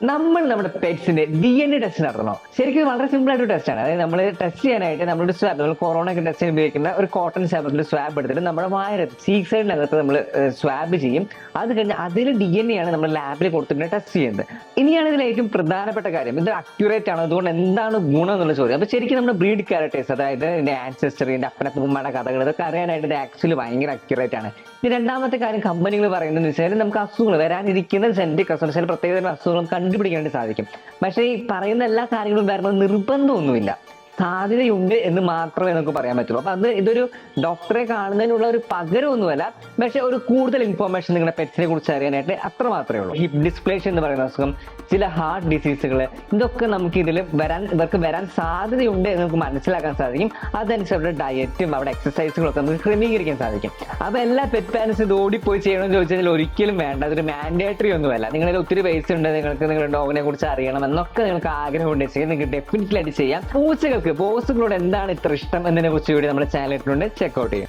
നമ്മുടെ പെറ്റ്സിന്റെ DNA test നടത്തണോ? ശരിക്കും വളരെ സിമ്പിൾ ആയിട്ട് ടെസ്റ്റ് ആണ്. അതായത് നമ്മൾ ടെസ്റ്റ് ചെയ്യാനായിട്ട് നമ്മുടെ സ്വാബ്, നമ്മൾ കൊറോണ ഒക്കെ ടെസ്റ്റ് ചെയ്യാൻ ഉപയോഗിക്കുന്ന ഒരു കോട്ടൺ സ്വാബിൽ സ്വാബ് എടുത്തിട്ട് നമ്മുടെ വായരത്ത് സീക്ക് സൈഡിനകത്ത് നമ്മൾ സ്വാബ് ചെയ്യും. അത് കഴിഞ്ഞ് അതിൽ DNA ആണ് നമ്മൾ ലാബിൽ കൊടുത്തിട്ട് ടെസ്റ്റ് ചെയ്യുന്നത്. ഇനിയാണ് ഇതിൽ ഏറ്റവും പ്രധാനപ്പെട്ട കാര്യം, ഇത് അക്യുറേറ്റ് ആണോ, അതുകൊണ്ട് എന്താണ് ഗുണം എന്നുള്ള ചോദ്യം. അപ്പൊ ശരിക്കും നമ്മുടെ ബ്രീഡ് ക്യാരക്ടേഴ്സ്, അതായത് ഇതിന്റെ ആൻസെസ്റ്ററി, ഇതിന്റെ അപ്പനപ്പൂമ്മയുടെ കഥകൾ, ഇതൊക്കെ അറിയാനായിട്ട് ഇത് ആക്ച്വലി ഭയങ്കര അക്യുറേറ്റ് ആണ്. ഇനി രണ്ടാമത്തെ കാര്യം കമ്പനികൾ പറയുന്നത് വെച്ചാൽ നമുക്ക് അസുഖങ്ങൾ വരാനിരിക്കുന്ന ജനറ്റിക് അസുഖങ്ങൾ, ചില പ്രത്യേക അസുഖങ്ങൾ കണ്ടുപിടിക്കാനായിട്ട് സാധിക്കും. പക്ഷേ ഈ പറയുന്ന എല്ലാ കാര്യങ്ങളും വരണം നിർബന്ധമൊന്നുമില്ല, സാധ്യതയുണ്ട് എന്ന് മാത്രമേ നമുക്ക് പറയാൻ പറ്റുള്ളൂ. അപ്പൊ ഇതൊരു ഡോക്ടറെ കാണുന്നതിനുള്ള ഒരു പകരമൊന്നുമല്ല, പക്ഷെ ഒരു കൂടുതൽ ഇൻഫോർമേഷൻ നിങ്ങളുടെ പെറ്റ്സിനെ കുറിച്ച് അറിയാനായിട്ട് അത്ര മാത്രമേ ഉള്ളൂ. ഹിപ്പ് ഡിസ്പ്ലേഷൻ എന്ന് പറയുന്ന അസുഖം, ചില ഹാർട്ട് ഡിസീസുകൾ, ഇതൊക്കെ നമുക്ക് ഇവർക്ക് വരാൻ സാധ്യതയുണ്ട് എന്ന് നമുക്ക് മനസ്സിലാക്കാൻ സാധിക്കും. അതനുസരിച്ച് ഡയറ്റും അവിടെ എക്സസൈസുകളും ഒക്കെ നമുക്ക് ക്രമീകരിക്കാൻ സാധിക്കും. അപ്പൊ എല്ലാ പെറ്റ് പാരന്റ്സും ഇത് ഓടിപ്പോയി ചെയ്യണമെന്ന് ചോദിച്ചാൽ ഒരിക്കലും വേണ്ട, അതൊരു മാൻഡേറ്ററി ഒന്നുമല്ല. നിങ്ങളിൽ ഒത്തിരി പൈസ ഉണ്ട്, നിങ്ങൾക്ക് നിങ്ങളുടെ ഡോഗിനെ കുറിച്ച് അറിയണം എന്നൊക്കെ നിങ്ങൾക്ക് ആഗ്രഹം ഉണ്ടെങ്കിൽ നിങ്ങൾക്ക് ഡെഫിനറ്റ്ലി ആയിട്ട് ചെയ്യാം. പോസുകളോട് എന്താണ് ഇത്ര ഇഷ്ടം എന്നതിനെ കുറിച്ച് കൂടി നമ്മുടെ ചാനലിട്ടുണ്ട്, ചെക്കൗട്ട് ചെയ്യും.